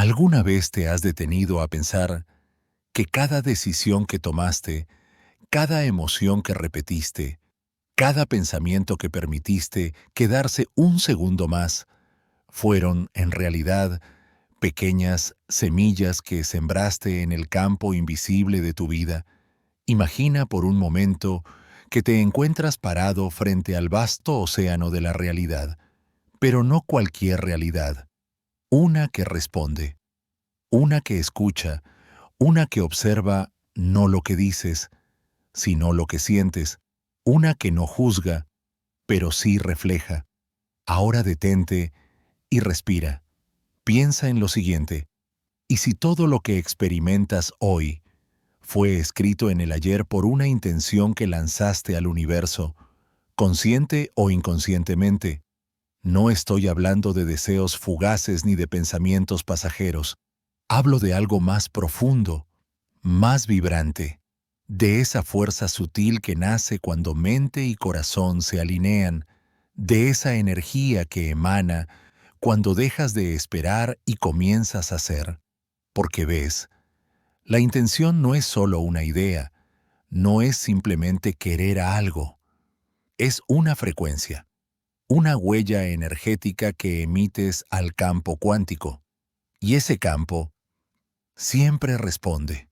¿Alguna vez te has detenido a pensar que cada decisión que tomaste, cada emoción que repetiste, cada pensamiento que permitiste quedarse un segundo más, fueron, en realidad, pequeñas semillas que sembraste en el campo invisible de tu vida? Imagina por un momento que te encuentras parado frente al vasto océano de la realidad, pero no cualquier realidad, una que responde, una que escucha, una que observa no lo que dices, sino lo que sientes, una que no juzga, pero sí refleja. Ahora detente y respira. Piensa en lo siguiente. ¿Y si todo lo que experimentas hoy fue escrito en el ayer por una intención que lanzaste al universo, consciente o inconscientemente? No estoy hablando de deseos fugaces ni de pensamientos pasajeros. Hablo de algo más profundo, más vibrante, de esa fuerza sutil que nace cuando mente y corazón se alinean, de esa energía que emana cuando dejas de esperar y comienzas a ser. Porque ves, la intención no es solo una idea, no es simplemente querer a algo, es una frecuencia, una huella energética que emites al campo cuántico. Y ese campo siempre responde.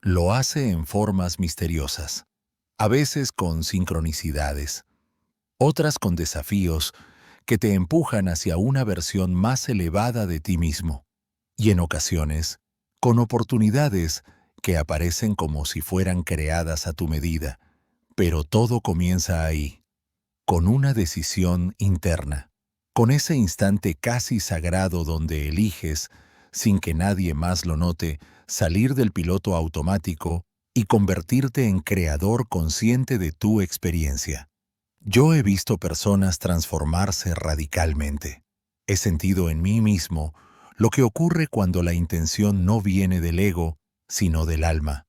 Lo hace en formas misteriosas, a veces con sincronicidades, otras con desafíos que te empujan hacia una versión más elevada de ti mismo, y en ocasiones, con oportunidades que aparecen como si fueran creadas a tu medida. Pero todo comienza ahí, con una decisión interna, con ese instante casi sagrado donde eliges, sin que nadie más lo note, salir del piloto automático y convertirte en creador consciente de tu experiencia. Yo he visto personas transformarse radicalmente. He sentido en mí mismo lo que ocurre cuando la intención no viene del ego, sino del alma,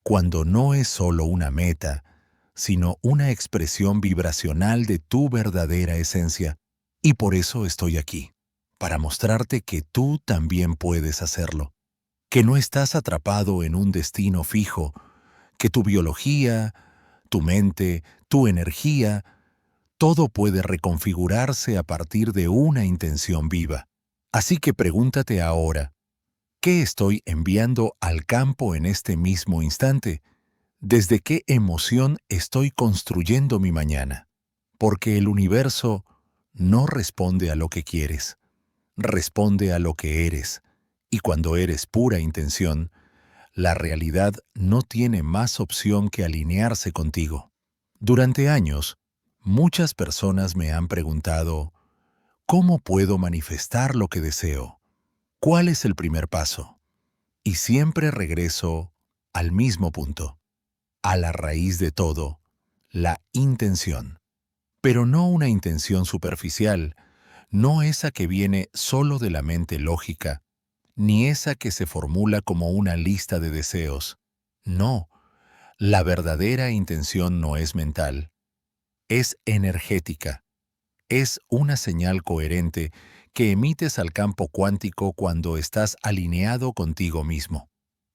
cuando no es solo una meta, sino una expresión vibracional de tu verdadera esencia. Y por eso estoy aquí, para mostrarte que tú también puedes hacerlo, que no estás atrapado en un destino fijo, que tu biología, tu mente, tu energía, todo puede reconfigurarse a partir de una intención viva. Así que pregúntate ahora, ¿qué estoy enviando al campo en este mismo instante? ¿Desde qué emoción estoy construyendo mi mañana? Porque el universo no responde a lo que quieres, responde a lo que eres. Y cuando eres pura intención, la realidad no tiene más opción que alinearse contigo. Durante años, muchas personas me han preguntado, ¿cómo puedo manifestar lo que deseo? ¿Cuál es el primer paso? Y siempre regreso al mismo punto, a la raíz de todo, la intención. Pero no una intención superficial, no esa que viene solo de la mente lógica, ni esa que se formula como una lista de deseos. No, la verdadera intención no es mental, es energética, es una señal coherente que emites al campo cuántico cuando estás alineado contigo mismo.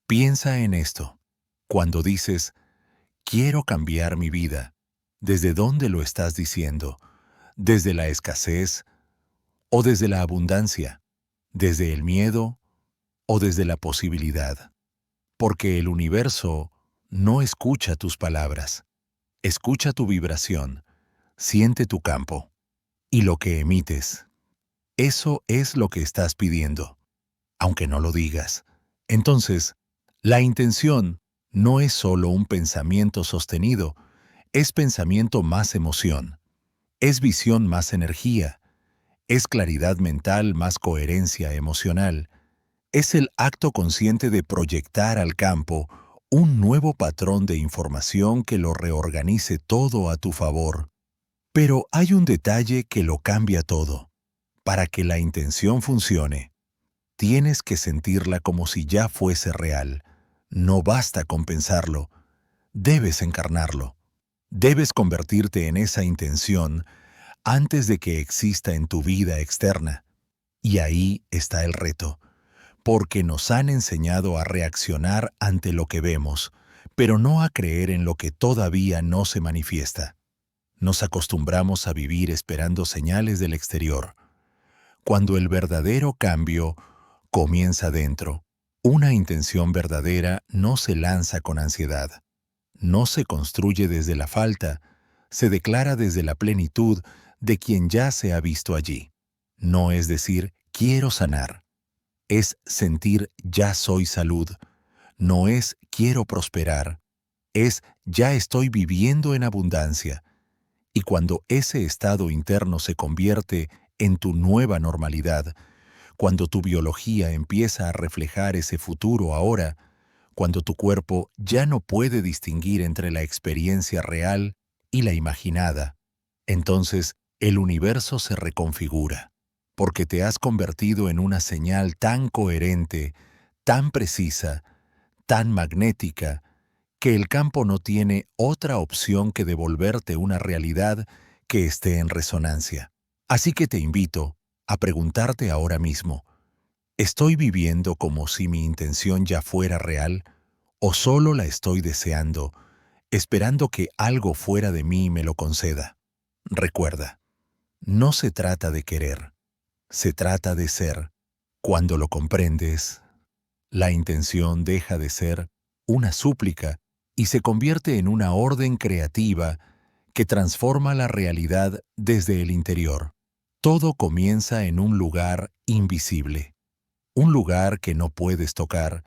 Piensa en esto. Cuando dices, quiero cambiar mi vida, ¿desde dónde lo estás diciendo? ¿Desde la escasez o desde la abundancia? ¿Desde el miedo o desde la posibilidad? Porque el universo no escucha tus palabras, escucha tu vibración, siente tu campo y lo que emites. Eso es lo que estás pidiendo, aunque no lo digas. Entonces, la intención no es solo un pensamiento sostenido, es pensamiento más emoción, es visión más energía, es claridad mental más coherencia emocional, es el acto consciente de proyectar al campo un nuevo patrón de información que lo reorganice todo a tu favor. Pero hay un detalle que lo cambia todo. Para que la intención funcione, tienes que sentirla como si ya fuese real. No basta con pensarlo, debes encarnarlo. Debes convertirte en esa intención antes de que exista en tu vida externa. Y ahí está el reto, porque nos han enseñado a reaccionar ante lo que vemos, pero no a creer en lo que todavía no se manifiesta. Nos acostumbramos a vivir esperando señales del exterior, cuando el verdadero cambio comienza dentro. Una intención verdadera no se lanza con ansiedad, no se construye desde la falta, se declara desde la plenitud de quien ya se ha visto allí. No es decir, quiero sanar, es sentir ya soy salud, no es quiero prosperar, es ya estoy viviendo en abundancia. Y cuando ese estado interno se convierte en tu nueva normalidad, cuando tu biología empieza a reflejar ese futuro ahora, cuando tu cuerpo ya no puede distinguir entre la experiencia real y la imaginada, entonces el universo se reconfigura, porque te has convertido en una señal tan coherente, tan precisa, tan magnética, que el campo no tiene otra opción que devolverte una realidad que esté en resonancia. Así que te invito a preguntarte ahora mismo, ¿estoy viviendo como si mi intención ya fuera real o solo la estoy deseando, esperando que algo fuera de mí me lo conceda? Recuerda, no se trata de querer, se trata de ser. Cuando lo comprendes, la intención deja de ser una súplica y se convierte en una orden creativa que transforma la realidad desde el interior. Todo comienza en un lugar invisible, un lugar que no puedes tocar,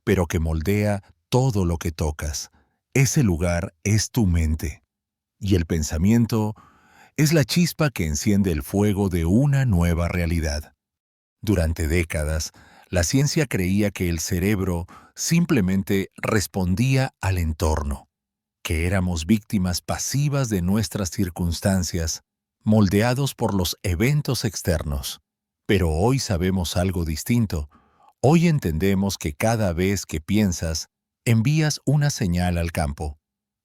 pero que moldea todo lo que tocas. Ese lugar es tu mente. Y el pensamiento es la chispa que enciende el fuego de una nueva realidad. Durante décadas, la ciencia creía que el cerebro simplemente respondía al entorno, que éramos víctimas pasivas de nuestras circunstancias, moldeados por los eventos externos. Pero hoy sabemos algo distinto. Hoy entendemos que cada vez que piensas, envías una señal al campo.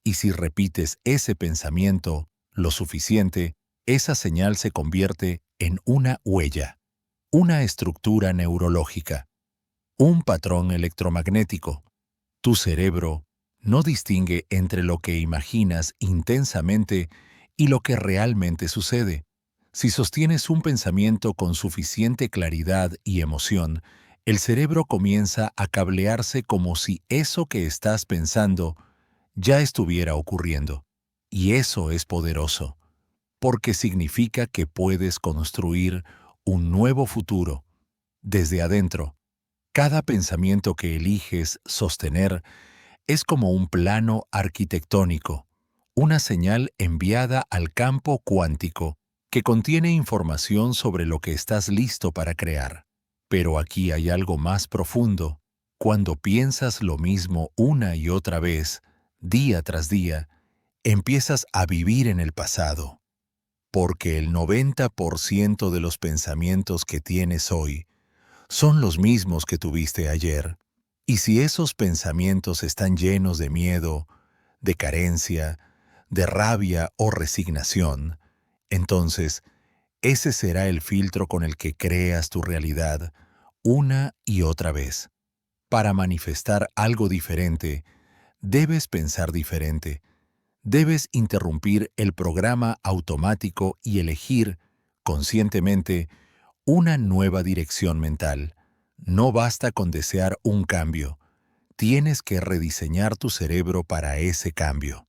Y si repites ese pensamiento lo suficiente, esa señal se convierte en una huella, una estructura neurológica, un patrón electromagnético. Tu cerebro no distingue entre lo que imaginas intensamente y lo que realmente sucede. Si sostienes un pensamiento con suficiente claridad y emoción, el cerebro comienza a cablearse como si eso que estás pensando ya estuviera ocurriendo. Y eso es poderoso, porque significa que puedes construir un nuevo futuro desde adentro. Cada pensamiento que eliges sostener es como un plano arquitectónico, una señal enviada al campo cuántico que contiene información sobre lo que estás listo para crear. Pero aquí hay algo más profundo. Cuando piensas lo mismo una y otra vez, día tras día, empiezas a vivir en el pasado, porque el 90% de los pensamientos que tienes hoy son los mismos que tuviste ayer. Y si esos pensamientos están llenos de miedo, de carencia, de rabia o resignación, entonces ese será el filtro con el que creas tu realidad una y otra vez. Para manifestar algo diferente, debes pensar diferente. Debes interrumpir el programa automático y elegir, conscientemente, una nueva dirección mental. No basta con desear un cambio. Tienes que rediseñar tu cerebro para ese cambio.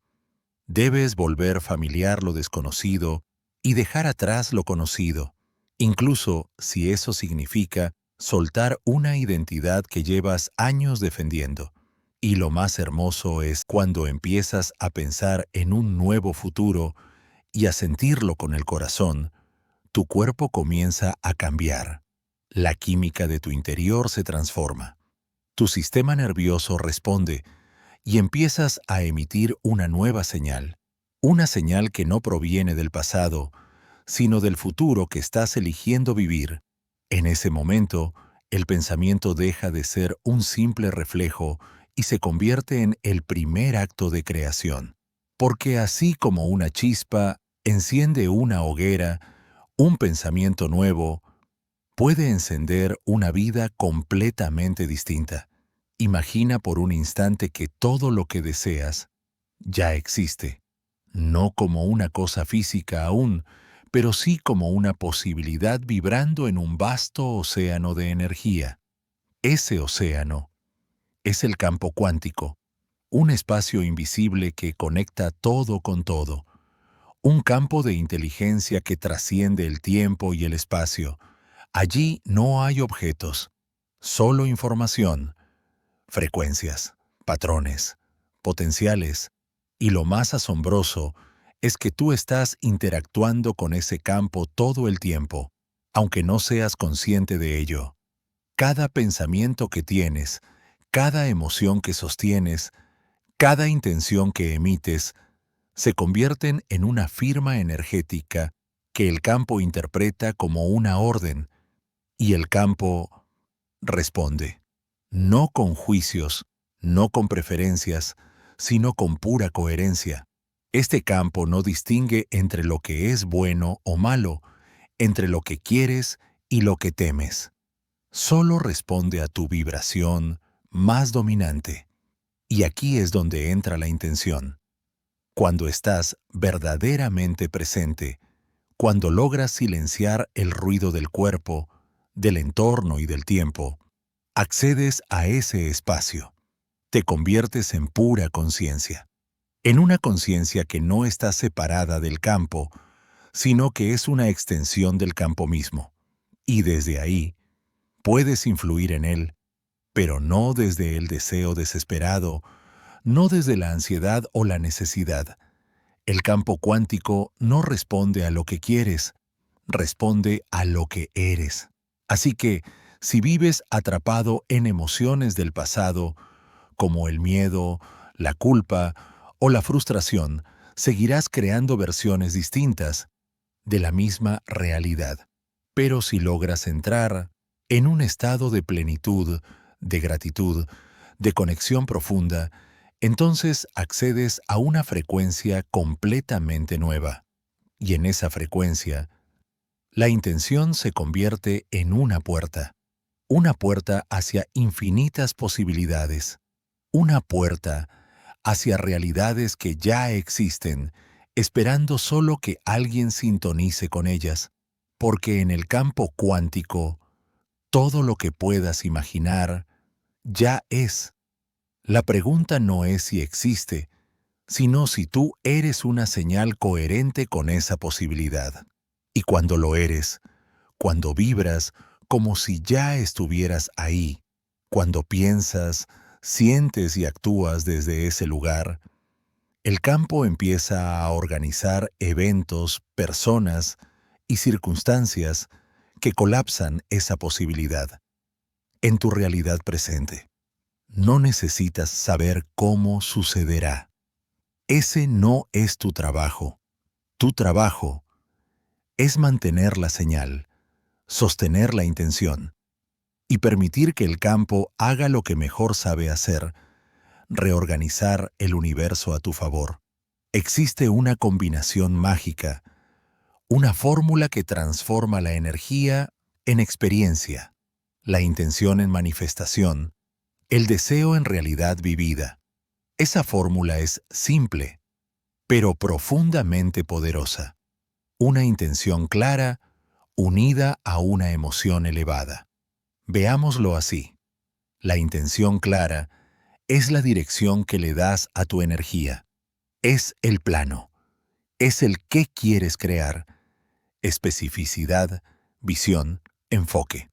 Debes volver familiar lo desconocido y dejar atrás lo conocido, incluso si eso significa soltar una identidad que llevas años defendiendo. Y lo más hermoso es cuando empiezas a pensar en un nuevo futuro y a sentirlo con el corazón, tu cuerpo comienza a cambiar. La química de tu interior se transforma. Tu sistema nervioso responde y empiezas a emitir una señal que no proviene del pasado, sino del futuro que estás eligiendo vivir. En ese momento, el pensamiento deja de ser un simple reflejo y se convierte en el primer acto de creación. Porque así como una chispa enciende una hoguera, un pensamiento nuevo puede encender una vida completamente distinta. Imagina por un instante que todo lo que deseas ya existe, no como una cosa física aún, pero sí como una posibilidad vibrando en un vasto océano de energía. Ese océano es el campo cuántico, un espacio invisible que conecta todo con todo, un campo de inteligencia que trasciende el tiempo y el espacio. Allí no hay objetos, solo información, frecuencias, patrones, potenciales, y lo más asombroso es que tú estás interactuando con ese campo todo el tiempo, aunque no seas consciente de ello. Cada pensamiento que tienes, cada emoción que sostienes, cada intención que emites, se convierten en una firma energética que el campo interpreta como una orden, y el campo responde, no con juicios, no con preferencias, sino con pura coherencia. Este campo no distingue entre lo que es bueno o malo, entre lo que quieres y lo que temes. Solo responde a tu vibración más dominante. Y aquí es donde entra la intención. Cuando estás verdaderamente presente, cuando logras silenciar el ruido del cuerpo, del entorno y del tiempo, accedes a ese espacio. Te conviertes en pura conciencia. En una conciencia que no está separada del campo, sino que es una extensión del campo mismo. Y desde ahí, puedes influir en él, pero no desde el deseo desesperado, no desde la ansiedad o la necesidad. El campo cuántico no responde a lo que quieres, responde a lo que eres. Así que, si vives atrapado en emociones del pasado, como el miedo, la culpa o la frustración, seguirás creando versiones distintas de la misma realidad. Pero si logras entrar en un estado de plenitud, de gratitud, de conexión profunda, entonces accedes a una frecuencia completamente nueva. Y en esa frecuencia, la intención se convierte en una puerta hacia infinitas posibilidades, una puerta hacia realidades que ya existen, esperando solo que alguien sintonice con ellas, porque en el campo cuántico, todo lo que puedas imaginar ya es. La pregunta no es si existe, sino si tú eres una señal coherente con esa posibilidad. Y cuando lo eres, cuando vibras como si ya estuvieras ahí, cuando piensas, sientes y actúas desde ese lugar, el campo empieza a organizar eventos, personas y circunstancias que colapsan esa posibilidad en tu realidad presente. No necesitas saber cómo sucederá. Ese no es tu trabajo. Tu trabajo es mantener la señal, sostener la intención y permitir que el campo haga lo que mejor sabe hacer, reorganizar el universo a tu favor. Existe una combinación mágica, una fórmula que transforma la energía en experiencia, la intención en manifestación, el deseo en realidad vivida. Esa fórmula es simple, pero profundamente poderosa. Una intención clara, unida a una emoción elevada. Veámoslo así. La intención clara es la dirección que le das a tu energía. Es el plano. Es el qué quieres crear. Especificidad, visión, enfoque.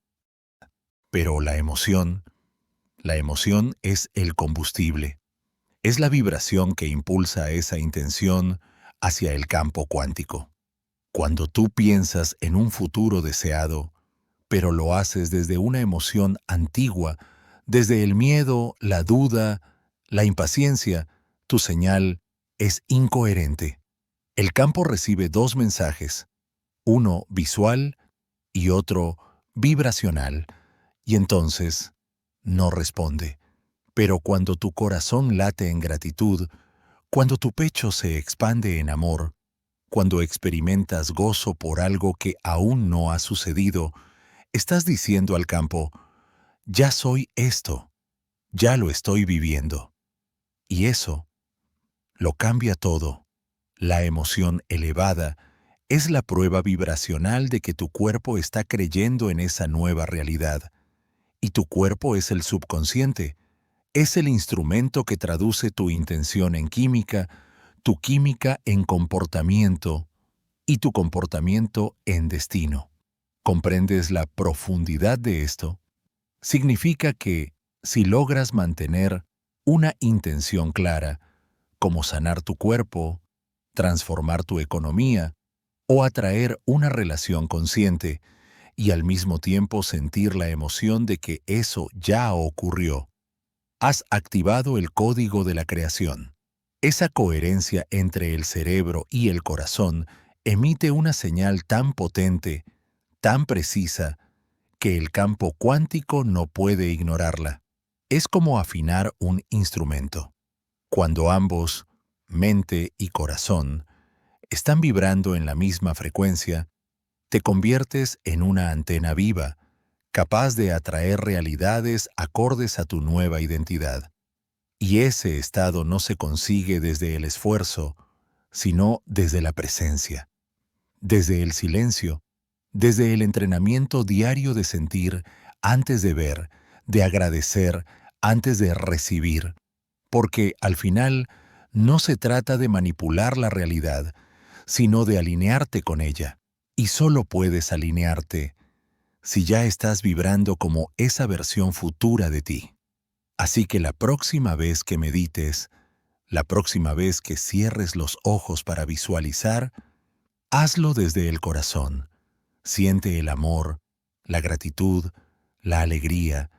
Pero la emoción es el combustible. Es la vibración que impulsa esa intención hacia el campo cuántico. Cuando tú piensas en un futuro deseado, pero lo haces desde una emoción antigua, desde el miedo, la duda, la impaciencia, tu señal es incoherente. El campo recibe dos mensajes, uno visual y otro vibracional, y entonces no responde. Pero cuando tu corazón late en gratitud, cuando tu pecho se expande en amor, cuando experimentas gozo por algo que aún no ha sucedido, Estás diciendo al campo, ya soy esto, ya lo estoy viviendo. Y eso lo cambia todo. La emoción elevada es la prueba vibracional de que tu cuerpo está creyendo en esa nueva realidad. Y tu cuerpo es el subconsciente, es el instrumento que traduce tu intención en química, tu química en comportamiento y tu comportamiento en destino. ¿Comprendes la profundidad de esto? Significa que, si logras mantener una intención clara, como sanar tu cuerpo, transformar tu economía o atraer una relación consciente, y al mismo tiempo sentir la emoción de que eso ya ocurrió, has activado el código de la creación. Esa coherencia entre el cerebro y el corazón emite una señal tan potente, tan precisa, que el campo cuántico no puede ignorarla. Es como afinar un instrumento. Cuando ambos, mente y corazón, están vibrando en la misma frecuencia, te conviertes en una antena viva, capaz de atraer realidades acordes a tu nueva identidad. Y ese estado no se consigue desde el esfuerzo, sino desde la presencia, desde el silencio, desde el entrenamiento diario de sentir antes de ver, de agradecer antes de recibir, porque al final no se trata de manipular la realidad, sino de alinearte con ella. Y solo puedes alinearte si ya estás vibrando como esa versión futura de ti. Así que la próxima vez que medites, la próxima vez que cierres los ojos para visualizar, hazlo desde el corazón. Siente el amor, la gratitud, la alegría,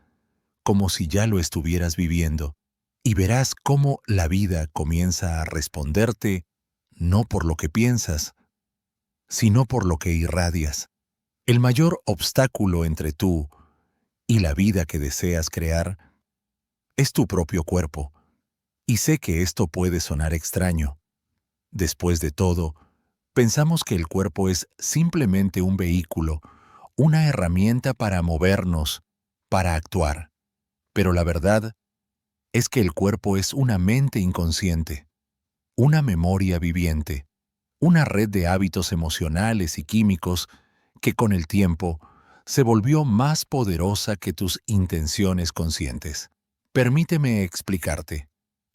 como si ya lo estuvieras viviendo, y verás cómo la vida comienza a responderte no por lo que piensas, sino por lo que irradias. El mayor obstáculo entre tú y la vida que deseas crear es tu propio cuerpo, y sé que esto puede sonar extraño. Después de todo, pensamos que el cuerpo es simplemente un vehículo, una herramienta para movernos, para actuar. Pero la verdad es que el cuerpo es una mente inconsciente, una memoria viviente, una red de hábitos emocionales y químicos que con el tiempo se volvió más poderosa que tus intenciones conscientes. Permíteme explicarte.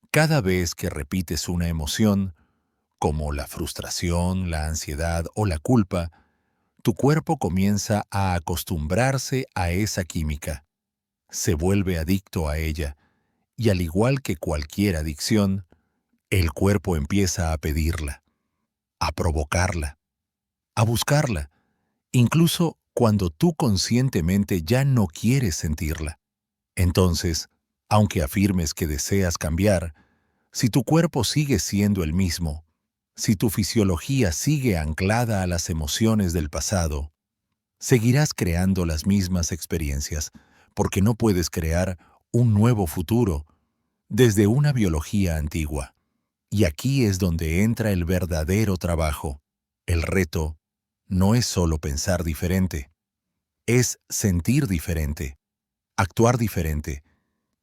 Cada vez que repites una emoción, como la frustración, la ansiedad o la culpa, tu cuerpo comienza a acostumbrarse a esa química. Se vuelve adicto a ella, y al igual que cualquier adicción, el cuerpo empieza a pedirla, a provocarla, a buscarla, incluso cuando tú conscientemente ya no quieres sentirla. Entonces, aunque afirmes que deseas cambiar, si tu cuerpo sigue siendo el mismo, si tu fisiología sigue anclada a las emociones del pasado, seguirás creando las mismas experiencias, porque no puedes crear un nuevo futuro desde una biología antigua. Y aquí es donde entra el verdadero trabajo. El reto no es solo pensar diferente, es sentir diferente, actuar diferente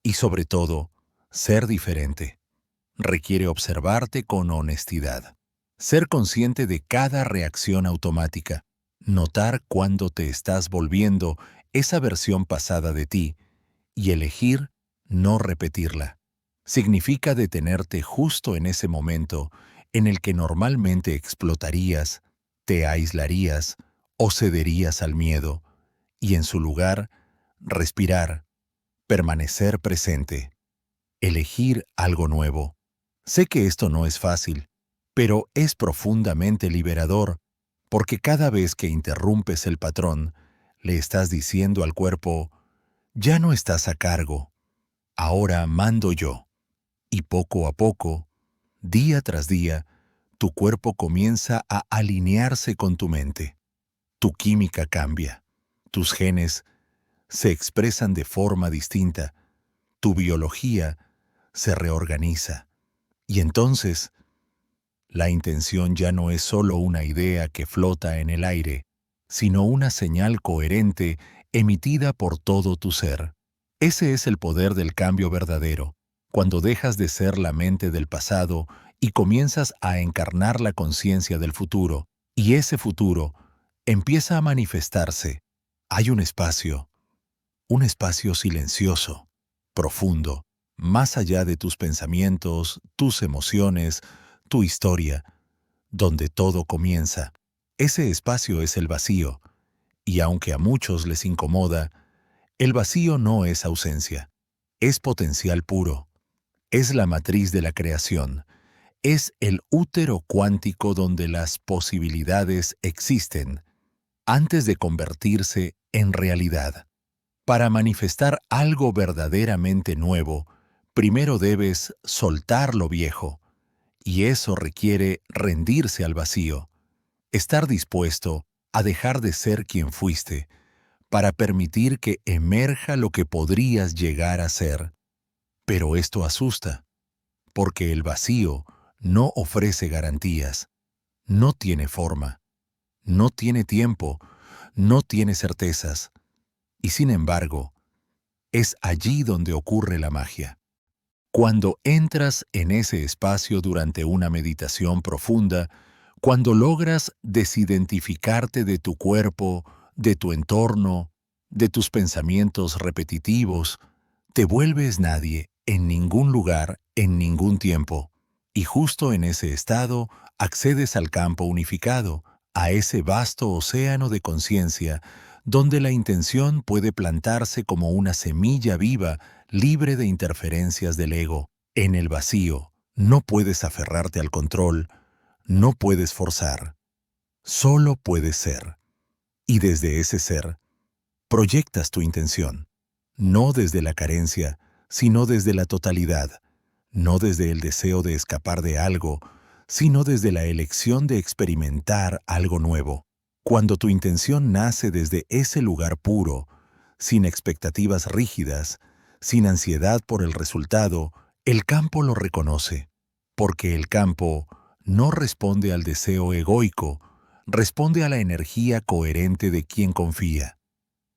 y, sobre todo, ser diferente. Requiere observarte con honestidad, ser consciente de cada reacción automática, notar cuándo te estás volviendo esa versión pasada de ti y elegir no repetirla. Significa detenerte justo en ese momento en el que normalmente explotarías, te aislarías o cederías al miedo, y en su lugar, respirar, permanecer presente, elegir algo nuevo. Sé que esto no es fácil, pero es profundamente liberador, porque cada vez que interrumpes el patrón, le estás diciendo al cuerpo, ya no estás a cargo, ahora mando yo. Y poco a poco, día tras día, tu cuerpo comienza a alinearse con tu mente. Tu química cambia, tus genes se expresan de forma distinta, tu biología se reorganiza. Y entonces, la intención ya no es solo una idea que flota en el aire, sino una señal coherente emitida por todo tu ser. Ese es el poder del cambio verdadero, cuando dejas de ser la mente del pasado y comienzas a encarnar la conciencia del futuro, y ese futuro empieza a manifestarse. Hay un espacio silencioso, profundo, más allá de tus pensamientos, tus emociones, tu historia, donde todo comienza. Ese espacio es el vacío, y aunque a muchos les incomoda, el vacío no es ausencia, es potencial puro, es la matriz de la creación, es el útero cuántico donde las posibilidades existen antes de convertirse en realidad. Para manifestar algo verdaderamente nuevo, primero debes soltar lo viejo, y eso requiere rendirse al vacío, estar dispuesto a dejar de ser quien fuiste, para permitir que emerja lo que podrías llegar a ser. Pero esto asusta, porque el vacío no ofrece garantías, no tiene forma, no tiene tiempo, no tiene certezas, y sin embargo, es allí donde ocurre la magia. Cuando entras en ese espacio durante una meditación profunda, cuando logras desidentificarte de tu cuerpo, de tu entorno, de tus pensamientos repetitivos, te vuelves nadie, en ningún lugar, en ningún tiempo. Y justo en ese estado accedes al campo unificado, a ese vasto océano de conciencia, donde la intención puede plantarse como una semilla viva, libre de interferencias del ego. En el vacío, no puedes aferrarte al control, no puedes forzar, solo puedes ser. Y desde ese ser, proyectas tu intención, no desde la carencia, sino desde la totalidad, no desde el deseo de escapar de algo, sino desde la elección de experimentar algo nuevo. Cuando tu intención nace desde ese lugar puro, sin expectativas rígidas, sin ansiedad por el resultado, el campo lo reconoce, porque el campo no responde al deseo egoico, responde a la energía coherente de quien confía.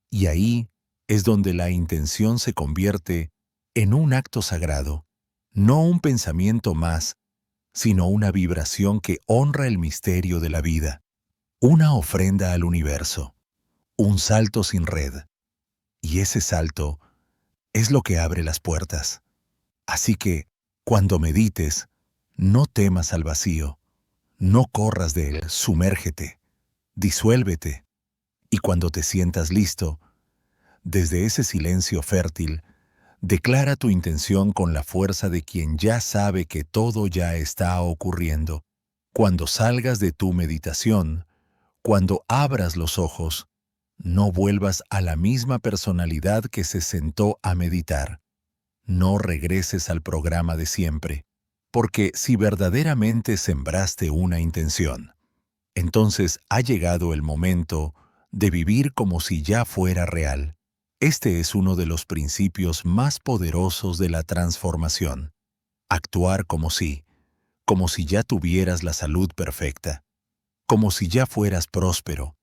Y ahí es donde la intención se convierte en un acto sagrado, no un pensamiento más, sino una vibración que honra el misterio de la vida, una ofrenda al universo, un salto sin red. Y ese salto es lo que abre las puertas. Así que, cuando medites, no temas al vacío, no corras de él, sumérgete, disuélvete, y cuando te sientas listo, desde ese silencio fértil, declara tu intención con la fuerza de quien ya sabe que todo ya está ocurriendo. Cuando salgas de tu meditación, cuando abras los ojos, no vuelvas a la misma personalidad que se sentó a meditar. No regreses al programa de siempre, porque si verdaderamente sembraste una intención, entonces ha llegado el momento de vivir como si ya fuera real. Este es uno de los principios más poderosos de la transformación. Actuar como si ya tuvieras la salud perfecta, como si ya fueras próspero,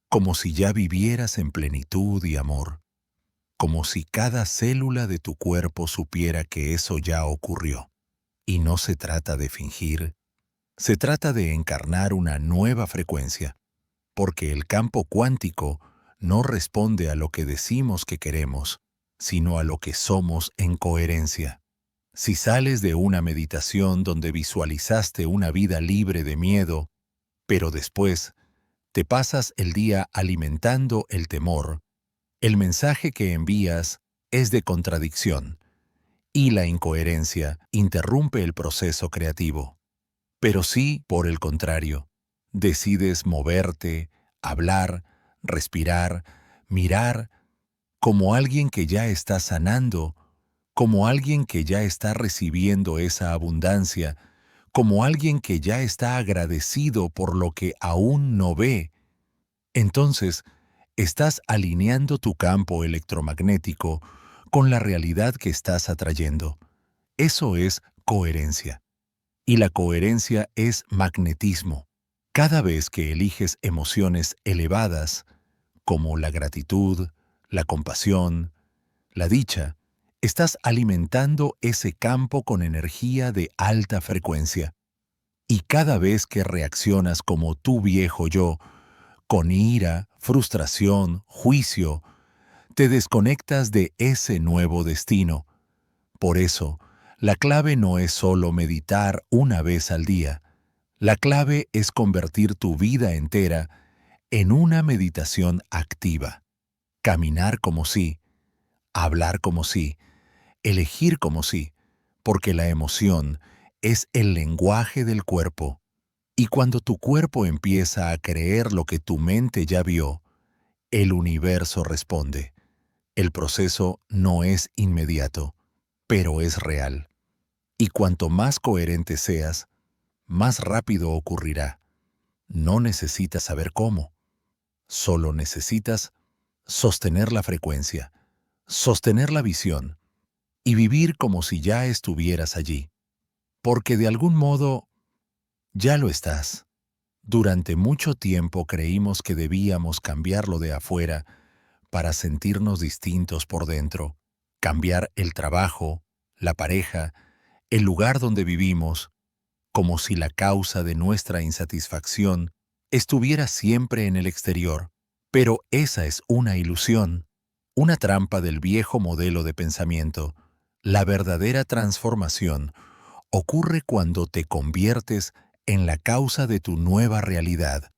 como si ya vivieras en plenitud y amor, como si cada célula de tu cuerpo supiera que eso ya ocurrió. Y no se trata de fingir, se trata de encarnar una nueva frecuencia, porque el campo cuántico no responde a lo que decimos que queremos, sino a lo que somos en coherencia. Si sales de una meditación donde visualizaste una vida libre de miedo, pero después te pasas el día alimentando el temor, el mensaje que envías es de contradicción, y la incoherencia interrumpe el proceso creativo. Pero si, por el contrario, decides moverte, hablar, respirar, mirar, como alguien que ya está sanando, como alguien que ya está recibiendo esa abundancia, como alguien que ya está agradecido por lo que aún no ve, entonces estás alineando tu campo electromagnético con la realidad que estás atrayendo. Eso es coherencia. Y la coherencia es magnetismo. Cada vez que eliges emociones elevadas, como la gratitud, la compasión, la dicha, estás alimentando ese campo con energía de alta frecuencia. Y cada vez que reaccionas como tu viejo yo, con ira, frustración, juicio, te desconectas de ese nuevo destino. Por eso, la clave no es solo meditar una vez al día. La clave es convertir tu vida entera en una meditación activa. Caminar como sí, hablar como sí, elegir como sí, porque la emoción es el lenguaje del cuerpo. Y cuando tu cuerpo empieza a creer lo que tu mente ya vio, el universo responde. El proceso no es inmediato, pero es real. Y cuanto más coherente seas, más rápido ocurrirá. No necesitas saber cómo, solo necesitas sostener la frecuencia, sostener la visión y vivir como si ya estuvieras allí. Porque de algún modo ya lo estás. Durante mucho tiempo creímos que debíamos cambiarlo de afuera para sentirnos distintos por dentro, cambiar el trabajo, la pareja, el lugar donde vivimos, como si la causa de nuestra insatisfacción estuviera siempre en el exterior. Pero esa es una ilusión, una trampa del viejo modelo de pensamiento. La verdadera transformación ocurre cuando te conviertes en la causa de tu nueva realidad,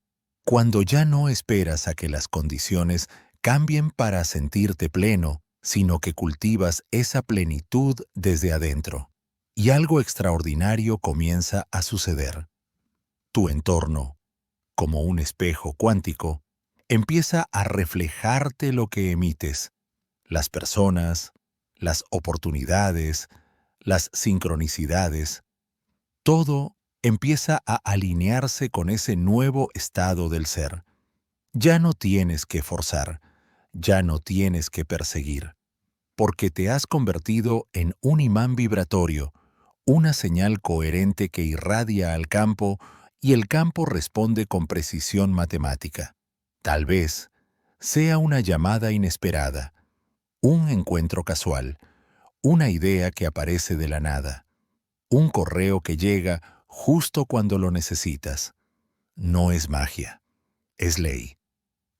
cuando ya no esperas a que las condiciones cambien para sentirte pleno, sino que cultivas esa plenitud desde adentro. Y algo extraordinario comienza a suceder. Tu entorno, como un espejo cuántico, empieza a reflejarte lo que emites. Las personas, las oportunidades, las sincronicidades, todo empieza a alinearse con ese nuevo estado del ser. Ya no tienes que forzar, ya no tienes que perseguir, porque te has convertido en un imán vibratorio, una señal coherente que irradia al campo y el campo responde con precisión matemática. Tal vez sea una llamada inesperada, un encuentro casual, una idea que aparece de la nada, un correo que llega justo cuando lo necesitas. No es magia, es ley.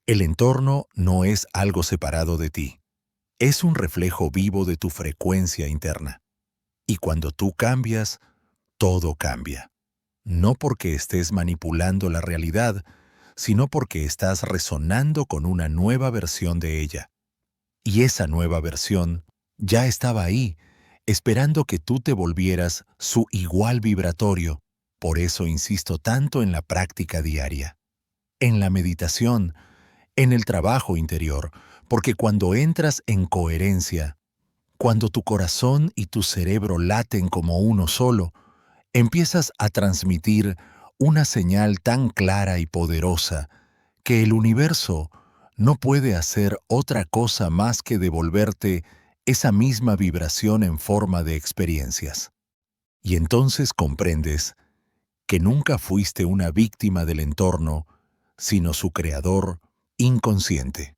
El entorno no es algo separado de ti, es un reflejo vivo de tu frecuencia interna. Y cuando tú cambias, todo cambia. No porque estés manipulando la realidad, sino porque estás resonando con una nueva versión de ella. Y esa nueva versión ya estaba ahí, esperando que tú te volvieras su igual vibratorio. Por eso insisto tanto en la práctica diaria, en la meditación, en el trabajo interior, porque cuando entras en coherencia, cuando tu corazón y tu cerebro laten como uno solo, empiezas a transmitir una señal tan clara y poderosa que el universo no puede hacer otra cosa más que devolverte esa misma vibración en forma de experiencias. Y entonces comprendes que nunca fuiste una víctima del entorno, sino su creador inconsciente,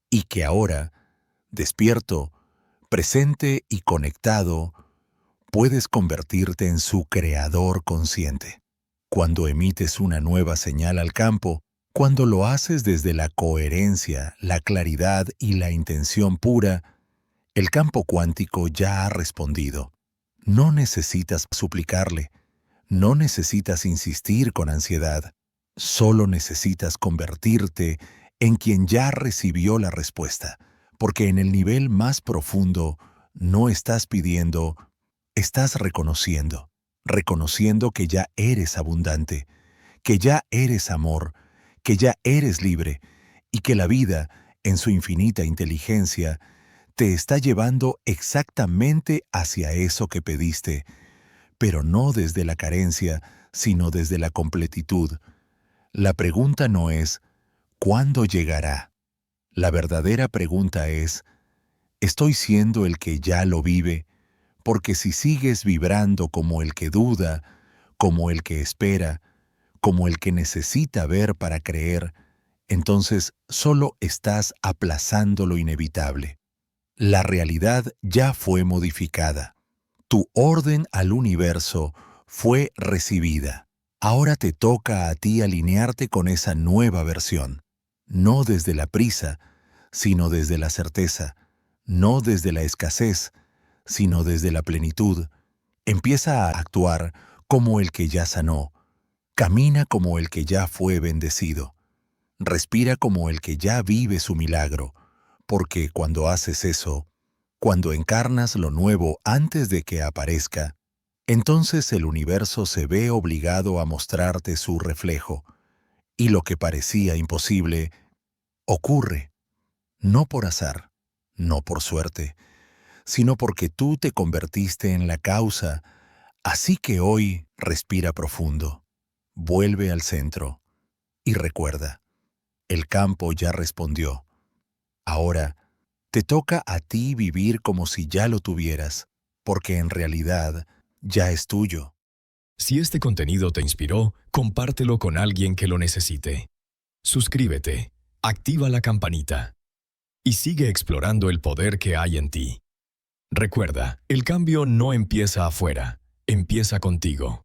y que ahora, despierto, presente y conectado, puedes convertirte en su creador consciente. Cuando emites una nueva señal al campo, cuando lo haces desde la coherencia, la claridad y la intención pura, el campo cuántico ya ha respondido. No necesitas suplicarle, no necesitas insistir con ansiedad, solo necesitas convertirte en quien ya recibió la respuesta, porque en el nivel más profundo no estás pidiendo, estás reconociendo, reconociendo que ya eres abundante, que ya eres amor, que ya eres libre y que la vida, en su infinita inteligencia, te está llevando exactamente hacia eso que pediste, pero no desde la carencia, sino desde la completitud. La pregunta no es ¿cuándo llegará? La verdadera pregunta es ¿estoy siendo el que ya lo vive? Porque si sigues vibrando como el que duda, como el que espera, como el que necesita ver para creer, entonces solo estás aplazando lo inevitable. La realidad ya fue modificada. Tu orden al universo fue recibida. Ahora te toca a ti alinearte con esa nueva versión. No desde la prisa, sino desde la certeza. No desde la escasez, sino desde la plenitud. Empieza a actuar como el que ya sanó. Camina como el que ya fue bendecido. Respira como el que ya vive su milagro. Porque cuando haces eso, cuando encarnas lo nuevo antes de que aparezca, entonces el universo se ve obligado a mostrarte su reflejo, y lo que parecía imposible ocurre, no por azar, no por suerte, sino porque tú te convertiste en la causa. Así que hoy respira profundo, vuelve al centro y recuerda, el campo ya respondió. Ahora, te toca a ti vivir como si ya lo tuvieras, porque en realidad ya es tuyo. Si este contenido te inspiró, compártelo con alguien que lo necesite. Suscríbete, activa la campanita y sigue explorando el poder que hay en ti. Recuerda, el cambio no empieza afuera, empieza contigo.